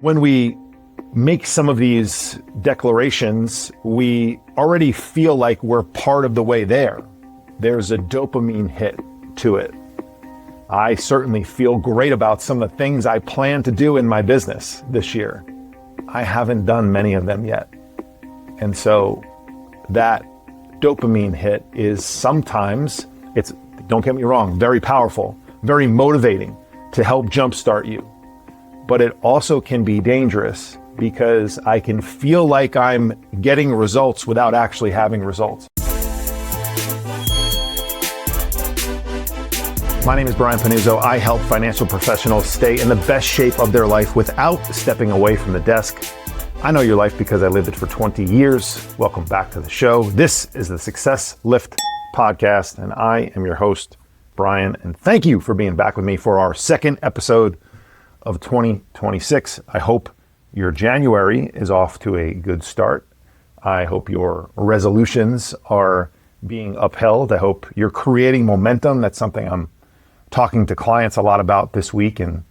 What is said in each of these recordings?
When we make some of these declarations, we already feel like we're part of the way there. There's a dopamine hit to it. I certainly feel great about some of the things I plan to do in my business this year. I haven't done many of them yet. And so that dopamine hit is sometimes, don't get me wrong, very powerful, very motivating to help jumpstart you. But it also can be dangerous because I can feel like I'm getting results without actually having results. My name is Brian Panuzzo. I help financial professionals stay in the best shape of their life without stepping away from the desk. I know your life because I lived it for 20 years. Welcome back to the show. This is the Success Lift podcast, and I am your host, Brian. And thank you for being back with me for our second episode of 2026. I hope your January is off to a good start. I hope your resolutions are being upheld. I hope you're creating momentum. That's something I'm talking to clients a lot about this week. And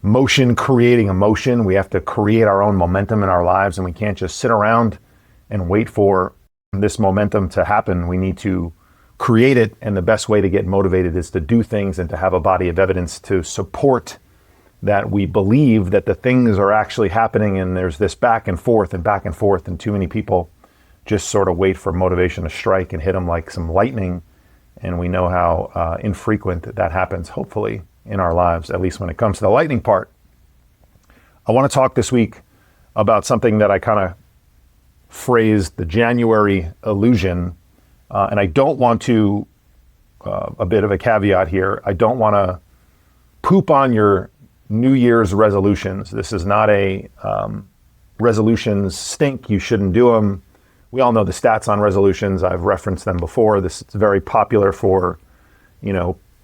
motion creating emotion. We have to create our own momentum in our lives, and we can't just sit around and wait for this momentum to happen. We need to create it, and the best way to get motivated is to do things and to have a body of evidence to support that we believe that the things are actually happening. And there's this back and forth, and too many people just sort of wait for motivation to strike and hit them like some lightning. And we know how infrequent that happens, hopefully, in our lives, at least when it comes to the lightning part. I want to talk this week about something that I kind of phrased the January illusion. And I don't want to, a bit of a caveat here, I don't want to poop on your New Year's resolutions. This is not a resolutions stink, you shouldn't do them. We all know the stats on resolutions. I've referenced them before. This is very popular for,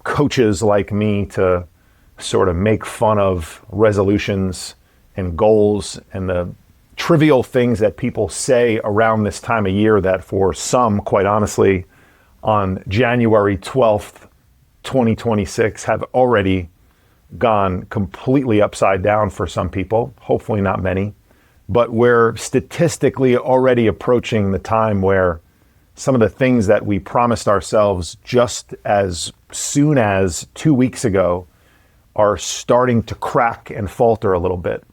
coaches like me to sort of make fun of resolutions and goals and the trivial things that people say around this time of year that for some, quite honestly, on January 12th, 2026 have already gone completely upside down for some people, hopefully not many. But we're statistically already approaching the time where some of the things that we promised ourselves just as soon as 2 weeks ago are starting to crack and falter a little bit.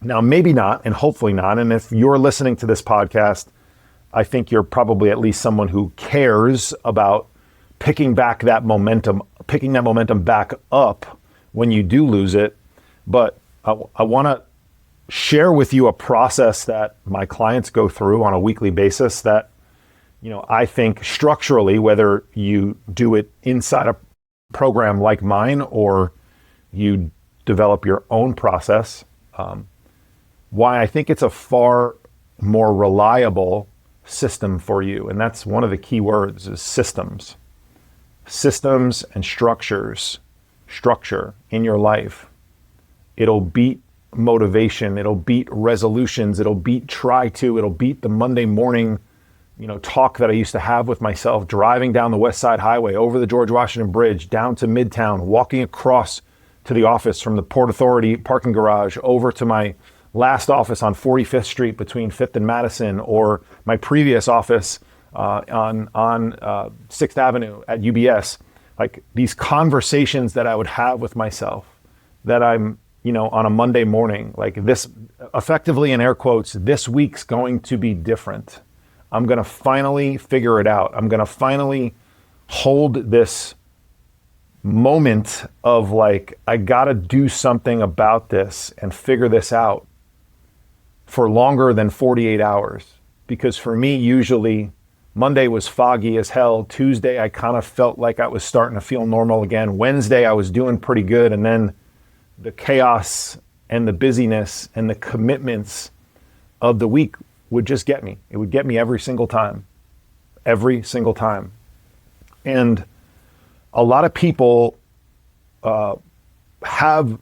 Now, maybe not, and hopefully not. And if you're listening to this podcast, I think you're probably at least someone who cares about picking that momentum back up when you do lose it. But I want to share with you a process that my clients go through on a weekly basis that, I think structurally, whether you do it inside a program like mine or you develop your own process, why I think it's a far more reliable system for you. And that's one of the key words is systems. Systems and structure in your life. It'll beat motivation. It'll beat resolutions. It'll beat it'll beat the Monday morning, talk that I used to have with myself, driving down the West Side Highway, over the George Washington Bridge, down to Midtown, walking across to the office from the Port Authority parking garage over to my last office on 45th Street between 5th and Madison, or my previous office on 6th Avenue at UBS. Like these conversations that I would have with myself that I'm, on a Monday morning, like this, effectively in air quotes, this week's going to be different. I'm going to finally figure it out. I'm going to finally hold this moment of like, I got to do something about this and figure this out for longer than 48 hours. Because for me, usually Monday was foggy as hell. Tuesday, I kind of felt like I was starting to feel normal again. Wednesday, I was doing pretty good. And then the chaos and the busyness and the commitments of the week would just get me. It would get me every single time. And a lot of people have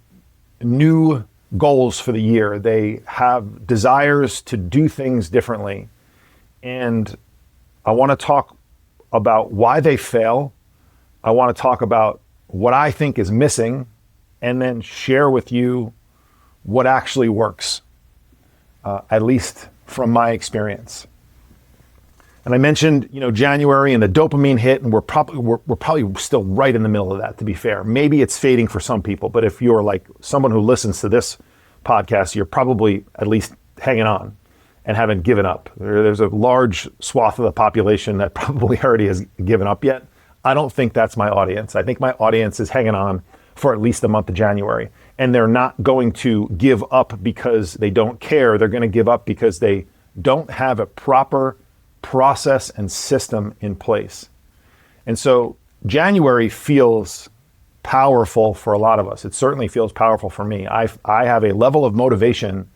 new goals for the year. They have desires to do things differently. And I want to talk about why they fail. I want to talk about what I think is missing, and then share with you what actually works, at least from my experience. And I mentioned, January and the dopamine hit, and we're probably still right in the middle of that, to be fair. Maybe it's fading for some people, but if you're like someone who listens to this podcast, you're probably at least hanging on and haven't given up. There's a large swath of the population that probably already has given up yet. I don't think that's my audience. I think my audience is hanging on for at least the month of January. And they're not going to give up because they don't care. They're going to give up because they don't have a proper process and system in place. And so January feels powerful for a lot of us. It certainly feels powerful for me. I have a level of motivation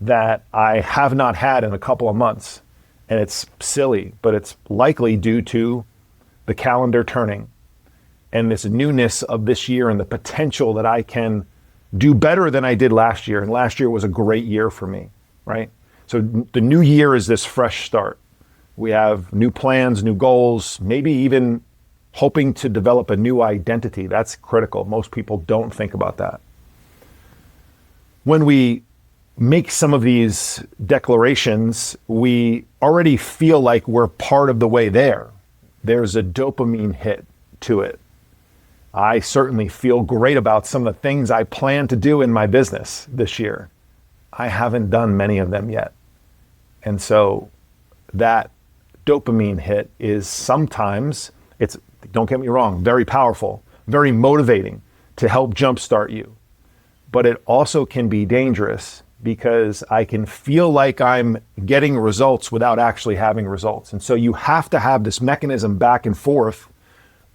that I have not had in a couple of months. And it's silly, but it's likely due to the calendar turning and this newness of this year and the potential that I can do better than I did last year. And last year was a great year for me, right? So the new year is this fresh start. We have new plans, new goals, maybe even hoping to develop a new identity. That's critical. Most people don't think about that. When we make some of these declarations, we already feel like we're part of the way there. There's a dopamine hit to it. I certainly feel great about some of the things I plan to do in my business this year. I haven't done many of them yet. And so that dopamine hit is sometimes, don't get me wrong, very powerful, very motivating to help jumpstart you. But it also can be dangerous because I can feel like I'm getting results without actually having results. And so you have to have this mechanism back and forth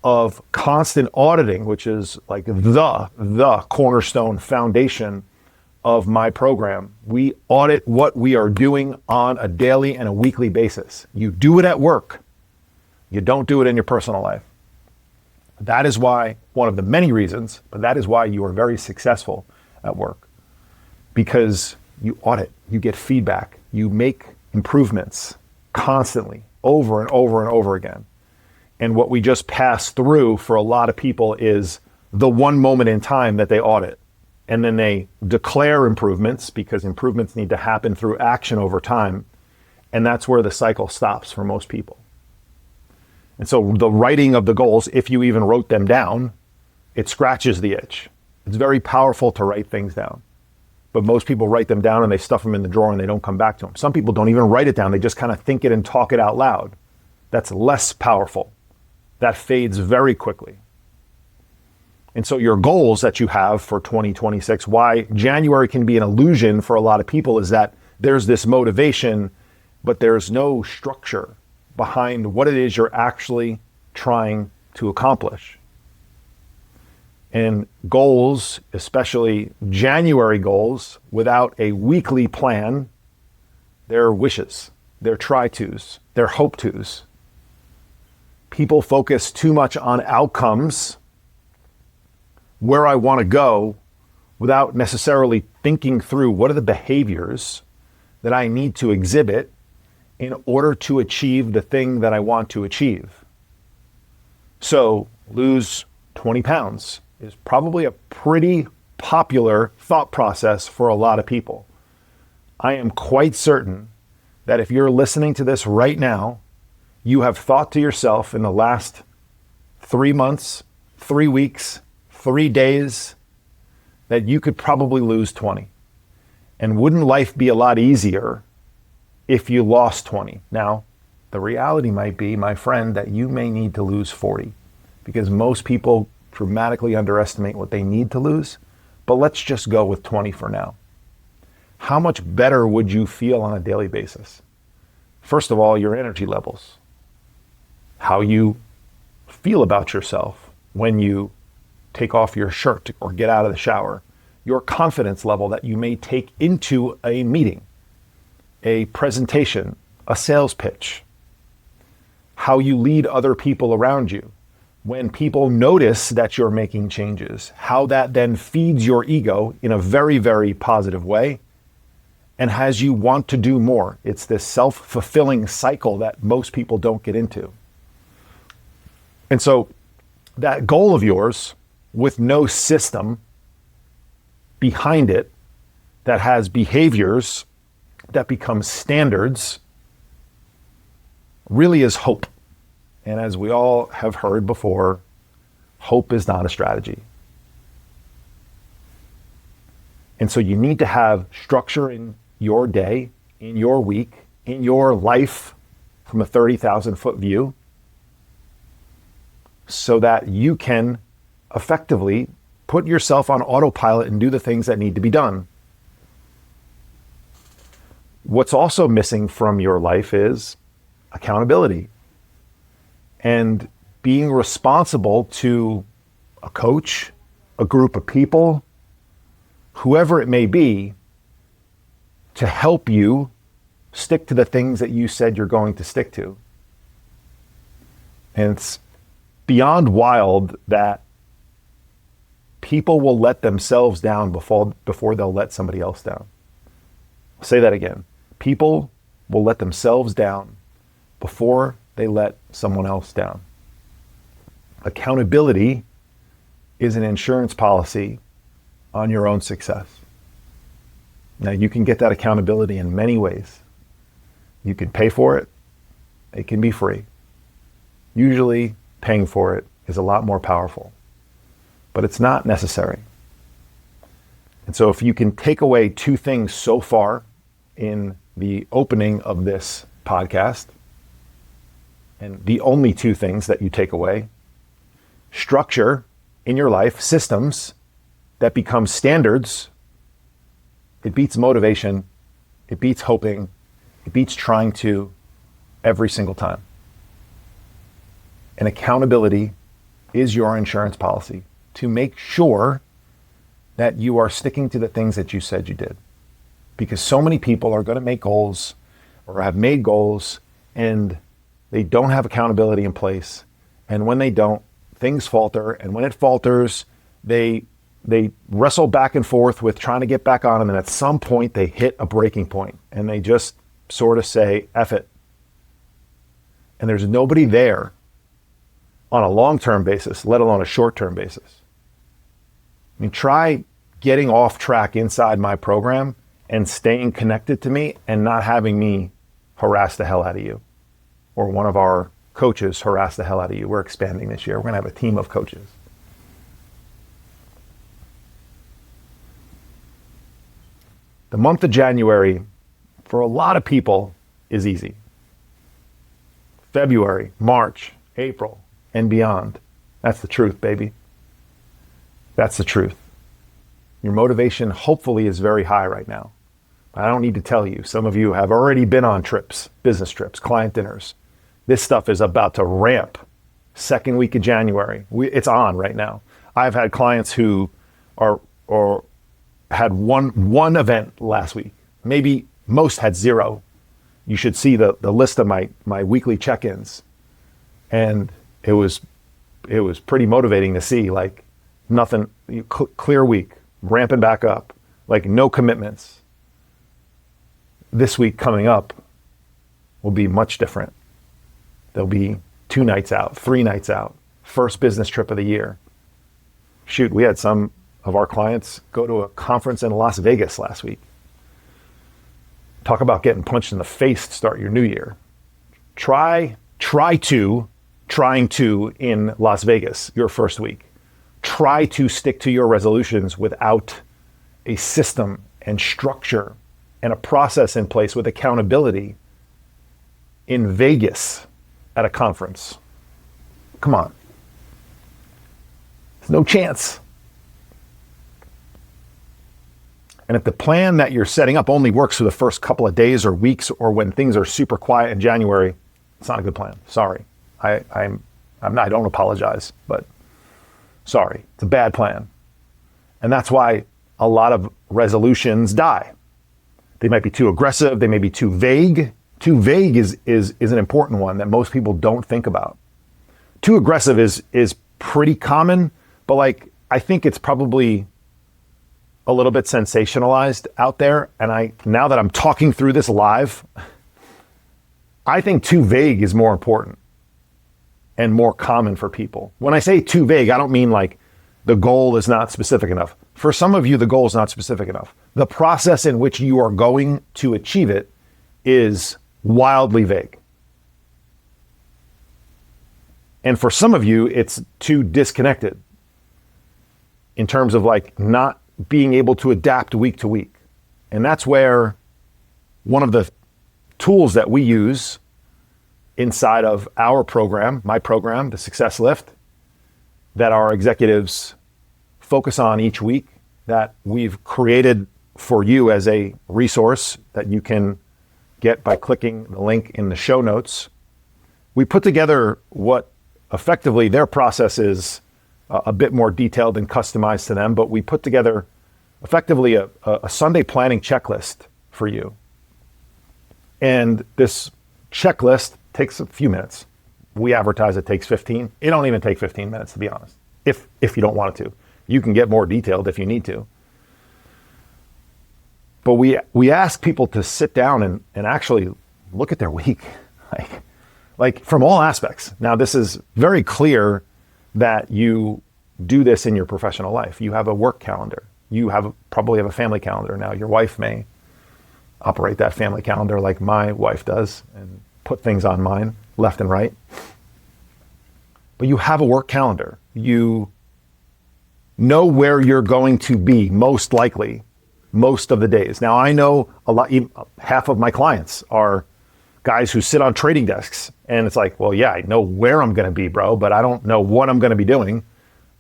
of constant auditing, which is like the cornerstone foundation of my program. We audit what we are doing on a daily and a weekly basis. You do it at work. You don't do it in your personal life. That is why, one of the many reasons, but that is why you are very successful at work. Because you audit, you get feedback, you make improvements constantly, over and over and over again. And what we just pass through for a lot of people is the one moment in time that they audit. And then they declare improvements because improvements need to happen through action over time. And that's where the cycle stops for most people. And so the writing of the goals, if you even wrote them down, it scratches the itch. It's very powerful to write things down. But most people write them down and they stuff them in the drawer and they don't come back to them. Some people don't even write it down. They just kind of think it and talk it out loud. That's less powerful. That fades very quickly. And so your goals that you have for 2026, why January can be an illusion for a lot of people is that there's this motivation, but there's no structure behind what it is you're actually trying to accomplish. And goals, especially January goals, without a weekly plan, they're wishes, they're try-tos, they're hope-tos. People focus too much on outcomes, where I want to go, without necessarily thinking through what are the behaviors that I need to exhibit in order to achieve the thing that I want to achieve. So lose 20 pounds is probably a pretty popular thought process for a lot of people. I am quite certain that if you're listening to this right now, you have thought to yourself in the last 3 months, 3 weeks, 3 days, that you could probably lose 20. And wouldn't life be a lot easier if you lost 20? Now, the reality might be, my friend, that you may need to lose 40 because most people dramatically underestimate what they need to lose. But let's just go with 20 for now. How much better would you feel on a daily basis? First of all, your energy levels, how you feel about yourself when you take off your shirt or get out of the shower, your confidence level that you may take into a meeting, a presentation, a sales pitch, how you lead other people around you. When people notice that you're making changes, how that then feeds your ego in a very, very positive way and has you want to do more. It's this self-fulfilling cycle that most people don't get into. And so that goal of yours with no system behind it that has behaviors that become standards really is hope. And as we all have heard before, hope is not a strategy. And so you need to have structure in your day, in your week, in your life from a 30,000 foot view so that you can effectively put yourself on autopilot and do the things that need to be done. What's also missing from your life is accountability and being responsible to a coach, a group of people, whoever it may be, to help you stick to the things that you said you're going to stick to. And it's beyond wild that people will let themselves down before they'll let somebody else down. I'll say that again. People will let themselves down before they let someone else down. Accountability is an insurance policy on your own success. Now, you can get that accountability in many ways. You can pay for it. It can be free. Usually, paying for it is a lot more powerful, but it's not necessary. And so if you can take away two things so far in the opening of this podcast, and the only two things that you take away, structure in your life, systems that become standards, it beats motivation, it beats hoping, it beats trying to every single time. And accountability is your insurance policy to make sure that you are sticking to the things that you said you did. Because so many people are going to make goals or have made goals and they don't have accountability in place. And when they don't, things falter. And when it falters, they wrestle back and forth with trying to get back on them. And at some point they hit a breaking point and they just sort of say, F it. And there's nobody there on a long-term basis, let alone a short-term basis. I mean, try getting off track inside my program and staying connected to me and not having me harass the hell out of you or one of our coaches harass the hell out of you. We're expanding this year. We're going to have a team of coaches. The month of January, for a lot of people, is easy. February, March, April, and beyond. That's the truth, baby. That's the truth. Your motivation hopefully is very high right now. I don't need to tell you. Some of you have already been on trips, business trips, client dinners. This stuff is about to ramp. Second week of January. It's on right now. I've had clients who had one event last week. Maybe most had zero. You should see the list of my weekly check-ins. And it was pretty motivating to see, like, nothing, clear week, ramping back up, like no commitments. This week coming up will be much different. There'll be 2 nights out, 3 nights out, first business trip of the year. Shoot, we had some of our clients go to a conference in Las Vegas last week. Talk about getting punched in the face to start your new year. Trying to in Las Vegas your first week. Try to stick to your resolutions without a system and structure and a process in place with accountability in Vegas at a conference. Come on. There's no chance. And if the plan that you're setting up only works for the first couple of days or weeks or when things are super quiet in January, it's not a good plan. Sorry. I don't apologize, but sorry. It's a bad plan. And that's why a lot of resolutions die. They might be too aggressive. They may be too vague. Too vague is an important one that most people don't think about. Too aggressive is pretty common, but like, I think it's probably a little bit sensationalized out there. And now that I'm talking through this live, I think too vague is more important and more common for people. When I say too vague, I don't mean like the goal is not specific enough. For some of you, the goal is not specific enough. The process in which you are going to achieve it is wildly vague. And for some of you, it's too disconnected in terms of like not being able to adapt week to week. And that's where one of the tools that we use inside of our program, my program, the Success Lift, that our executives focus on each week, that we've created for you as a resource that you can get by clicking the link in the show notes. We put together what effectively their process is, a bit more detailed and customized to them, but we put together effectively a Sunday planning checklist for you. And this checklist takes a few minutes. We advertise it takes 15. It don't even take 15 minutes, to be honest, if you don't want it to. You can get more detailed if you need to. But we ask people to sit down and actually look at their week, like from all aspects. Now, this is very clear that you do this in your professional life. You have a work calendar. You probably have a family calendar. Now, your wife may operate that family calendar like my wife does and put things on mine left and right. But you have a work calendar. You know where you're going to be most likely most of the days. Now, I know half of my clients are guys who sit on trading desks, and it's like, well, yeah, I know where I'm going to be, bro, but I don't know what I'm going to be doing.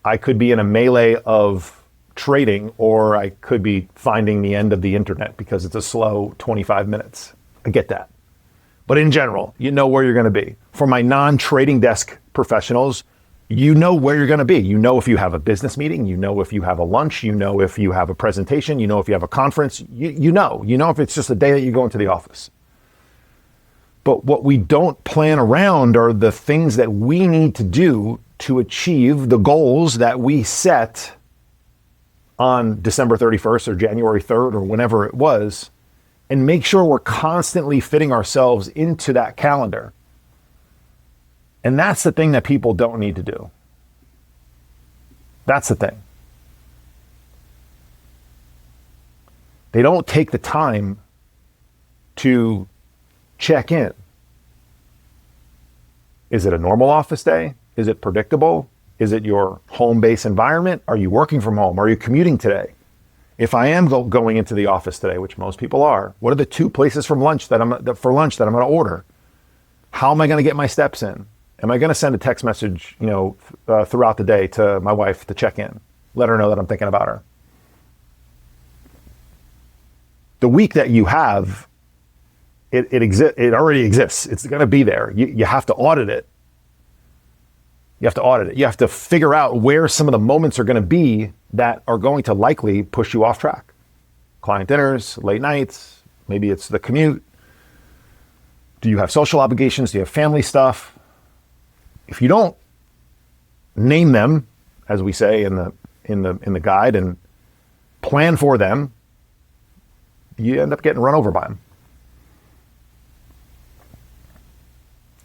I could be in a melee of trading, or I could be finding the end of the internet because it's a slow 25 minutes. I get that. But in general, you know where you're going to be. For my non-trading desk professionals, you know where you're going to be. You know if you have a business meeting, you know if you have a lunch, you know if you have a presentation, you know if you have a conference, you know if it's just a day that you go into the office. But what we don't plan around are the things that we need to do to achieve the goals that we set on December 31st or January 3rd or whenever it was, and make sure we're constantly fitting ourselves into that calendar. And that's the thing that people don't need to do. That's the thing. They don't take the time to check in. Is it a normal office day? Is it predictable? Is it your home base environment? Are you working from home? Are you commuting today? If I am going into the office today, which most people are, what are the two places for lunch that I'm going to order? How am I going to get my steps in? Am I going to send a text message, throughout the day to my wife to check in, let her know that I'm thinking about her? The week that you have, it already exists. It's going to be there. You have to audit it. You have to audit it. You have to figure out where some of the moments are going to be that are going to likely push you off track. Client dinners, late nights, maybe it's the commute. Do you have social obligations? Do you have family stuff? If you don't name them, as we say in the guide, and plan for them, you end up getting run over by them.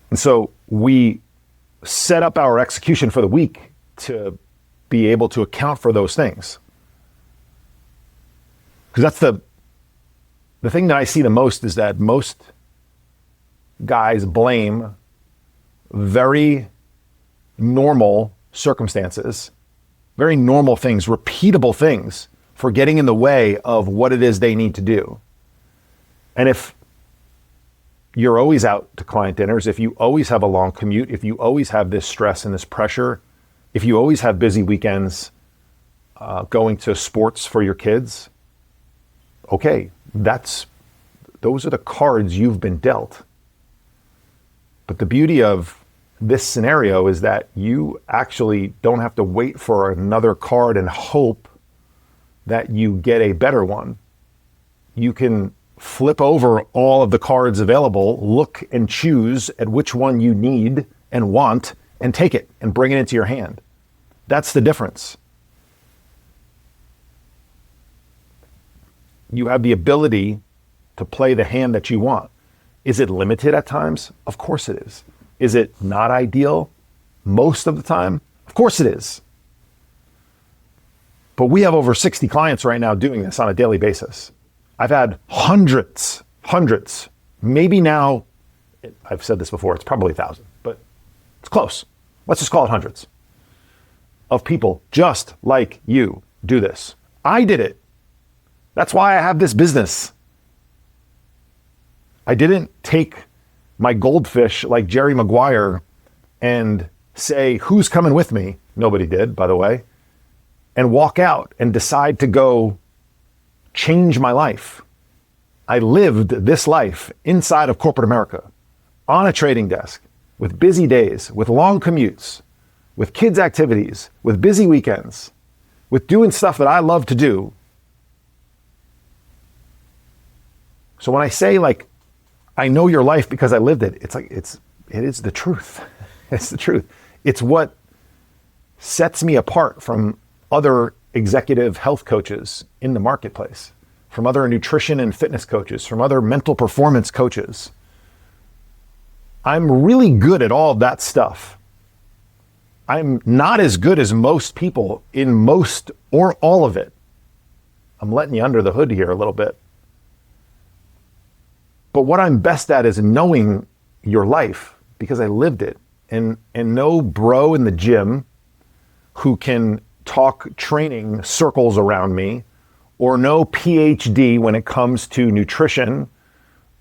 And so we set up our execution for the week to be able to account for those things. Because that's the thing that I see the most is that most guys blame very normal circumstances, very normal things, repeatable things for getting in the way of what it is they need to do. And if you're always out to client dinners, if you always have a long commute, if you always have this stress and this pressure, if you always have busy weekends going to sports for your kids, okay, those are the cards you've been dealt. But the beauty of this scenario is that you actually don't have to wait for another card and hope that you get a better one. You can flip over all of the cards available, look and choose at which one you need and want, and take it and bring it into your hand. That's the difference. You have the ability to play the hand that you want. Is it limited at times? Of course it is. Is it not ideal most of the time? Of course it is. But we have over 60 clients right now doing this on a daily basis. I've had hundreds, maybe now, I've said this before, it's probably 1,000, but it's close. Let's just call it hundreds of people just like you do this. I did it. That's why I have this business. I didn't take my goldfish like Jerry Maguire and say, who's coming with me? Nobody did, by the way. And walk out and decide to go change my life. I lived this life inside of corporate America, on a trading desk, with busy days, with long commutes, with kids' activities, with busy weekends, with doing stuff that I love to do. So when I say, like, I know your life because I lived it, it's like, it is the truth. It's the truth. It's what sets me apart from other executive health coaches in the marketplace, from other nutrition and fitness coaches, from other mental performance coaches. I'm really good at all that stuff. I'm not as good as most people in most or all of it. I'm letting you under the hood here a little bit. But what I'm best at is knowing your life because I lived it. And no bro in the gym who can talk training circles around me, or no PhD when it comes to nutrition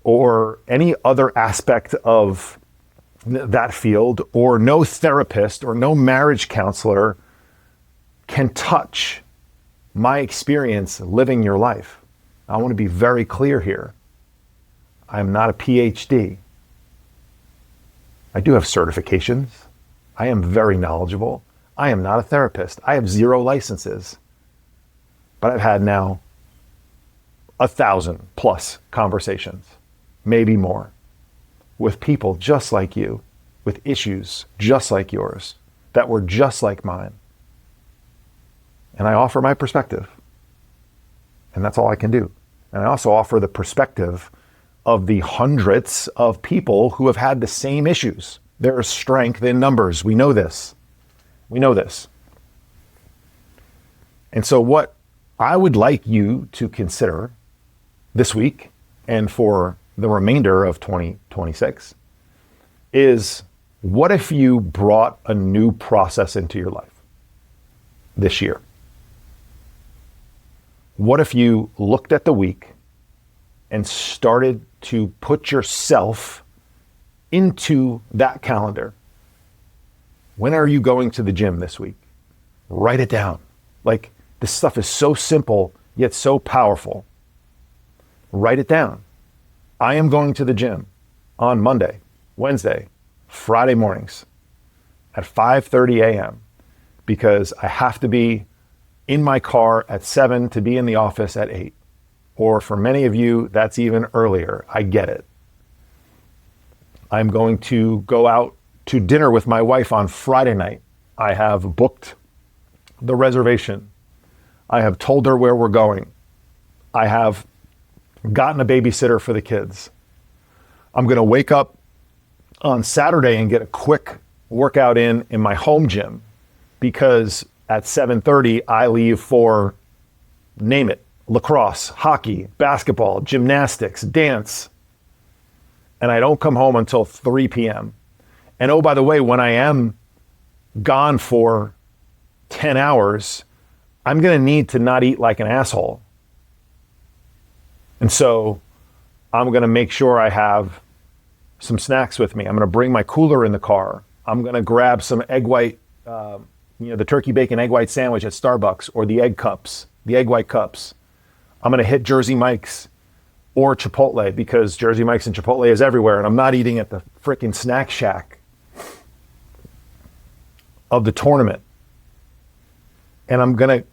or any other aspect of that field, or no therapist or no marriage counselor can touch my experience living your life. I want to be very clear here. I'm not a PhD. I do have certifications. I am very knowledgeable. I am not a therapist. I have 0 licenses. But I've had now 1,000+ conversations, maybe more, with people just like you, with issues just like yours, that were just like mine. And I offer my perspective. And that's all I can do. And I also offer the perspective of the hundreds of people who have had the same issues. There is strength in numbers. We know this. We know this. And so what I would like you to consider this week and for the remainder of 2026 is, what if you brought a new process into your life this year? What if you looked at the week and started to put yourself into that calendar? When are you going to the gym this week? Write it down. Like, this stuff is so simple, yet so powerful. Write it down. I am going to the gym on Monday, Wednesday, Friday mornings at 5:30 a.m. because I have to be in my car at 7 to be in the office at 8. Or for many of you, that's even earlier. I get it. I'm going to go out to dinner with my wife on Friday night. I have booked the reservation. I have told her where we're going. I have gotten a babysitter for the kids. I'm going to wake up on Saturday and get a quick workout in my home gym because at 7:30 I leave for, name it, lacrosse, hockey, basketball, gymnastics, dance. And I don't come home until 3 p.m. And oh, by the way, when I am gone for 10 hours, I'm going to need to not eat like an asshole. And so I'm going to make sure I have some snacks with me. I'm going to bring my cooler in the car. I'm going to grab some egg white, the turkey bacon egg white sandwich at Starbucks, or the egg cups, the egg white cups. I'm going to hit Jersey Mike's or Chipotle because Jersey Mike's and Chipotle is everywhere, and I'm not eating at the freaking snack shack of the tournament. And I'm going to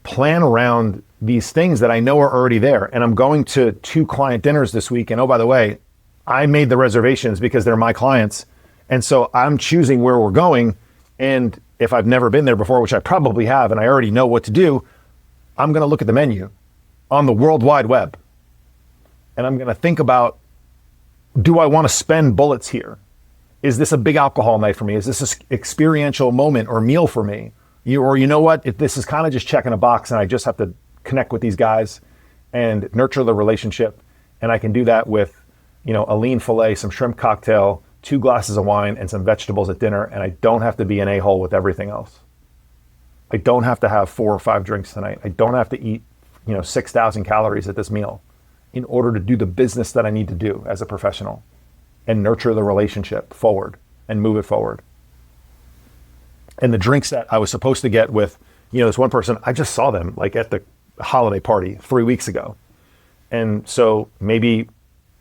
plan around these things that I know are already there. And I'm going to 2 client dinners this week. And oh, by the way, I made the reservations because they're my clients. And so I'm choosing where we're going. And if I've never been there before, which I probably have, and I already know what to do, I'm going to look at the menu on the World Wide Web. And I'm going to think about, do I want to spend bullets here? Is this a big alcohol night for me? Is this an experiential moment or meal for me? Or you know what, if this is kind of just checking a box and I just have to connect with these guys and nurture the relationship, and I can do that with, a lean filet, some shrimp cocktail, 2 glasses of wine, and some vegetables at dinner, and I don't have to be an a-hole with everything else. I don't have to have 4 or 5 drinks tonight. I don't have to eat, 6,000 calories at this meal in order to do the business that I need to do as a professional and nurture the relationship forward and move it forward. And the drinks that I was supposed to get with, this one person, I just saw them like at the holiday party 3 weeks ago. And so maybe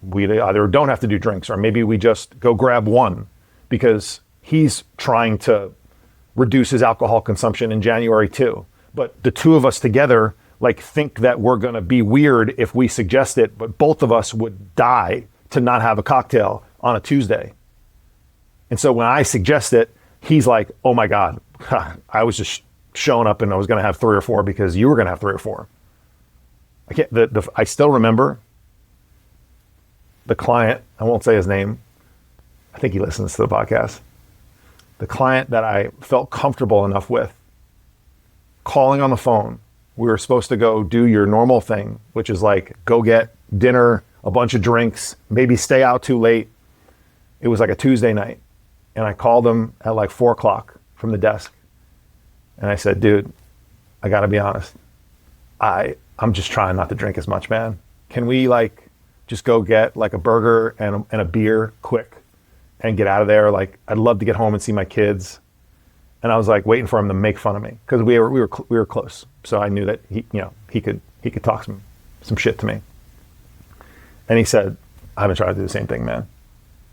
we either don't have to do drinks, or maybe we just go grab one because he's trying to reduce his alcohol consumption in January too. But the 2 of us together think that we're going to be weird if we suggest it, but both of us would die to not have a cocktail on a Tuesday. And so when I suggest it, he's like, oh my God, I was just showing up and I was going to have 3 or 4 because you were going to have 3 or 4. I still remember the client, I won't say his name. I think he listens to the podcast. The client that I felt comfortable enough with calling on the phone. We were supposed to go do your normal thing, which is go get dinner, a bunch of drinks, maybe stay out too late. It was a Tuesday night. And I called him at 4:00 from the desk. And I said, dude, I got to be honest. I'm just trying not to drink as much, man. Can we just go get a burger and a beer quick and get out of there? I'd love to get home and see my kids. And I was waiting for him to make fun of me because we were close. So I knew that he could talk some shit to me. And he said, I've been trying to do the same thing, man.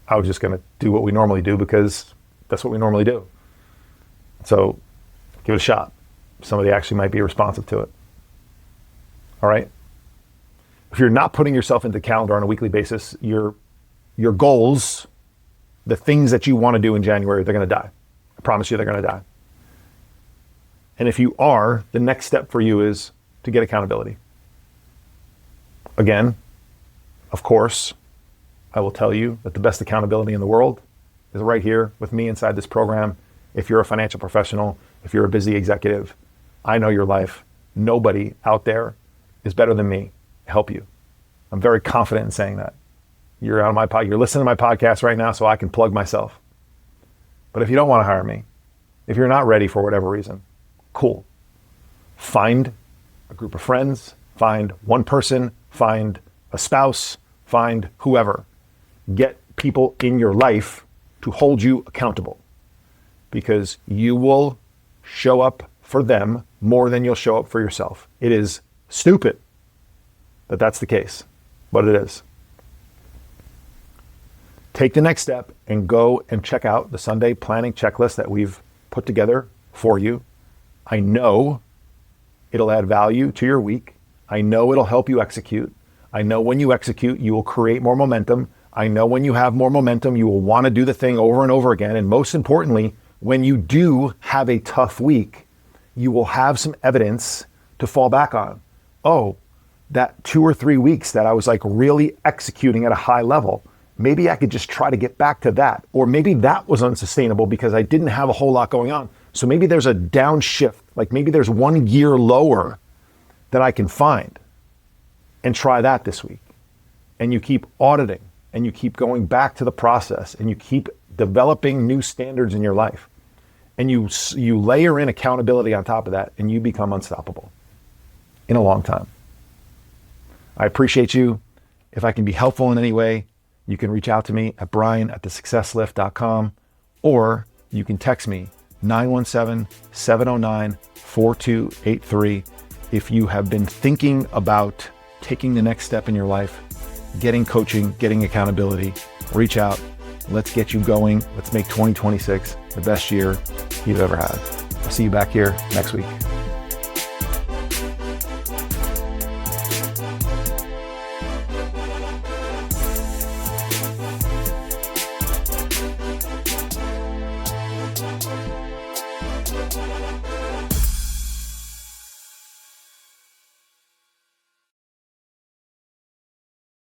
I was just going to do what we normally do because that's what we normally do. So give it a shot. Somebody actually might be responsive to it. All right. If you're not putting yourself into the calendar on a weekly basis, your goals, the things that you want to do in January, they're going to die. I promise you they're going to die. And if you are, the next step for you is to get accountability. Again, of course, I will tell you that the best accountability in the world is right here with me inside this program. If you're a financial professional, if you're a busy executive, I know your life. Nobody out there is better than me to help you. I'm very confident in saying that. You're listening to my podcast right now, so I can plug myself. But if you don't want to hire me, if you're not ready for whatever reason, cool. Find a group of friends, find one person, find a spouse, find whoever. Get people in your life to hold you accountable, because you will show up for them more than you'll show up for yourself. It is stupid that that's the case, but it is. Take the next step and go and check out the Sunday planning checklist that we've put together for you. I know it'll add value to your week. I know it'll help you execute. I know when you execute, you will create more momentum. I know when you have more momentum, you will want to do the thing over and over again. And most importantly, when you do have a tough week, you will have some evidence to fall back on. Oh, that 2 or 3 weeks that I was really executing at a high level, maybe I could just try to get back to that. Or maybe that was unsustainable because I didn't have a whole lot going on. So maybe there's a downshift, maybe there's 1 gear lower that I can find, and try that this week. And you keep auditing, and you keep going back to the process, and you keep developing new standards in your life. And you layer in accountability on top of that, and you become unstoppable in a long time. I appreciate you. If I can be helpful in any way, you can reach out to me at brian@thesuccesslift.com, or you can text me 917-709-4283 if you have been thinking about taking the next step in your life, getting coaching, getting accountability. Reach out. Let's get you going. Let's make 2026 the best year you've ever had. I'll see you back here next week.